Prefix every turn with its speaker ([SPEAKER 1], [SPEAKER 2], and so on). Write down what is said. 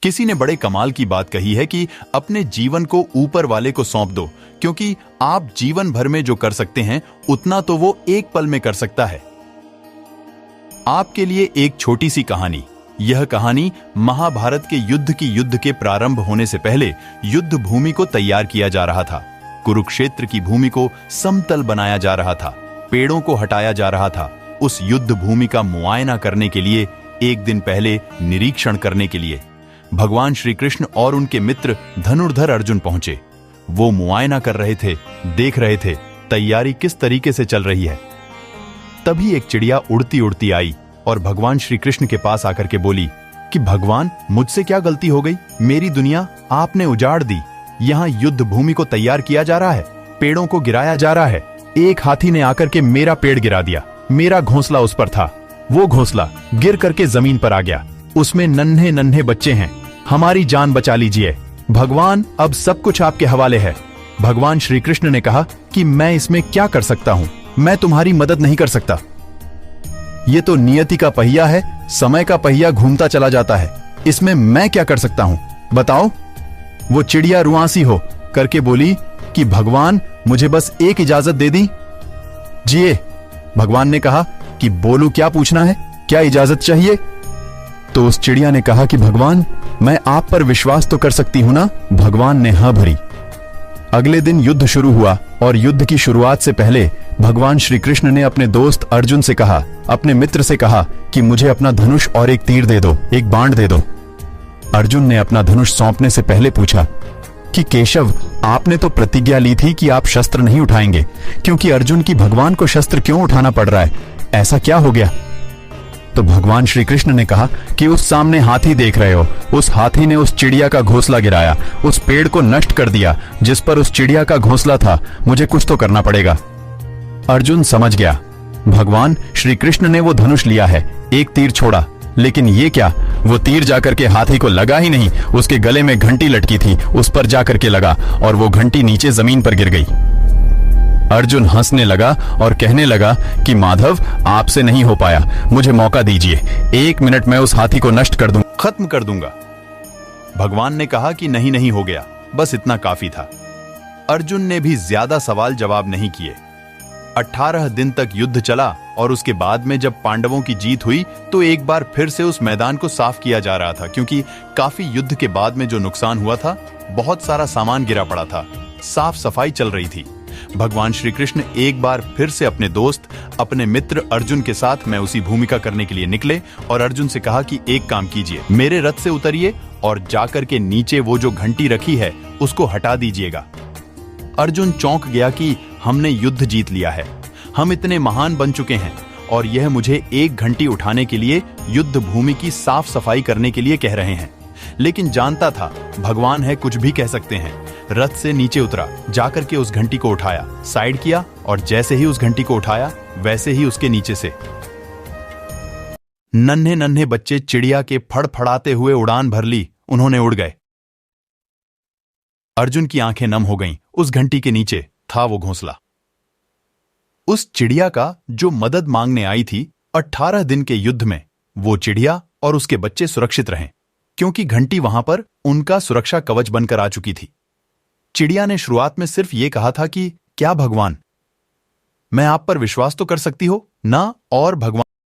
[SPEAKER 1] किसी ने बड़े कमाल की बात कही है कि अपने जीवन को ऊपर वाले को सौंप दो, क्योंकि आप जीवन भर में जो कर सकते हैं उतना तो वो एक पल में कर सकता है। आपके लिए एक छोटी सी कहानी। यह कहानी महाभारत के युद्ध के प्रारंभ होने से पहले युद्ध भूमि को तैयार किया जा रहा था। कुरुक्षेत्र की भूमि को समतल बनाया जा रहा था, पेड़ों को हटाया जा रहा था। उस युद्ध भूमि का मुआयना करने के लिए एक दिन पहले निरीक्षण करने के लिए भगवान श्री कृष्ण और उनके मित्र धनुर्धर अर्जुन पहुंचे। वो मुआयना कर रहे थे, देख रहे थे तैयारी किस तरीके से चल रही है। तभी एक चिड़िया उड़ती उड़ती आई और भगवान श्री कृष्ण के पास आकर के बोली कि भगवान, मुझसे क्या गलती हो गई? मेरी दुनिया आपने उजाड़ दी। यहाँ युद्ध भूमि को तैयार किया जा रहा है, पेड़ों को गिराया जा रहा है। एक हाथी ने आकर के मेरा पेड़ गिरा दिया। मेरा घोंसला उस पर था, वो घोंसला गिर करके जमीन पर आ गया। उसमें नन्हे नन्हे बच्चे हैं। हमारी जान बचा लीजिए भगवान, अब सब कुछ आपके हवाले है। भगवान श्री कृष्ण ने कहा कि मैं इसमें क्या कर सकता हूँ, मैं तुम्हारी मदद नहीं कर सकता। ये तो नियति का पहिया है, समय का पहिया घूमता चला जाता है, इसमें मैं क्या कर सकता हूँ बताओ? वो चिड़िया रुआंसी हो करके बोली कि भगवान, मुझे बस एक इजाजत दे दी जिए। भगवान ने कहा कि बोलू, क्या पूछना है, क्या इजाजत चाहिए? तो उस चिड़िया ने कहा कि भगवान, मैं आप पर विश्वास तो कर सकती हूं ना? भगवान ने हाँ भरी। अगले दिन युद्ध शुरू हुआ और युद्ध की शुरुआत से पहले भगवान श्री कृष्ण ने अपने दोस्त अर्जुन से कहा, अपने मित्र से कहा कि मुझे अपना धनुष और एक तीर दे दो, एक बाण दे दो। अर्जुन ने अपना धनुष सौंपने से पहले पूछा कि केशव, आपने तो प्रतिज्ञा ली थी कि आप शस्त्र नहीं उठाएंगे, क्योंकि अर्जुन की भगवान को शस्त्र क्यों उठाना पड़ रहा है? ऐसा क्या हो गया? तो भगवान श्री कृष्ण ने कहा कि उस सामने हाथी देख रहे हो, उस हाथी ने उस चिड़िया का घोंसला गिराया, उस पेड़ को नष्ट कर दिया जिस पर उस चिड़िया का घोंसला था। मुझे कुछ तो करना पड़ेगा। अर्जुन समझ गया, भगवान श्री कृष्ण ने वो धनुष लिया है, एक तीर छोड़ा, लेकिन ये क्या, वो तीर जाकर के हाथी को लगा ही नहीं। उसके गले में घंटी लटकी थी, उस पर जाकर के लगा और वो घंटी नीचे जमीन पर गिर गई। अर्जुन हंसने लगा और कहने लगा कि माधव, आपसे नहीं हो पाया, मुझे मौका दीजिए, 1 मिनट में उस हाथी को नष्ट कर दूंगा, खत्म कर दूंगा। भगवान ने कहा कि नहीं नहीं, हो गया, बस इतना काफी था। अर्जुन ने भी ज्यादा सवाल जवाब नहीं किए। 18 दिन तक युद्ध चला और उसके बाद में जब पांडवों की जीत हुई तो एक बार फिर से उस मैदान को साफ किया जा रहा था, क्योंकि काफी युद्ध के बाद में जो नुकसान हुआ था, बहुत सारा सामान गिरा पड़ा था, साफ सफाई चल रही थी। भगवान श्री कृष्ण एक बार फिर से अपने दोस्त, अपने मित्र अर्जुन के साथ में उसी भूमिका करने के लिए निकले और अर्जुन से कहा कि एक काम कीजिए, मेरे रथ से उतरिए और जाकर के नीचे वो जो घंटी रखी है उसको हटा दीजिएगा। अर्जुन चौंक गया कि हमने युद्ध जीत लिया है, हम इतने महान बन चुके हैं और यह मुझे एक घंटी उठाने के लिए, युद्ध भूमि की साफ सफाई करने के लिए कह रहे हैं। लेकिन जानता था भगवान है, कुछ भी कह सकते हैं। रथ से नीचे उतरा, जाकर के उस घंटी को उठाया, साइड किया और जैसे ही उस घंटी को उठाया वैसे ही उसके नीचे से नन्हे नन्हे बच्चे चिड़िया के फड़फड़ाते हुए उड़ान भर ली। उन्होंने उड़ गए। अर्जुन की आंखें नम हो गईं। उस घंटी के नीचे था वो घोंसला, उस चिड़िया का जो मदद मांगने आई थी। 18 दिन के युद्ध में वो चिड़िया और उसके बच्चे सुरक्षित रहे, क्योंकि घंटी वहां पर उनका सुरक्षा कवच बनकर आ चुकी थी। चिड़िया ने शुरुआत में सिर्फ ये कहा था कि क्या भगवान, मैं आप पर विश्वास तो कर सकती हो ना? और भगवान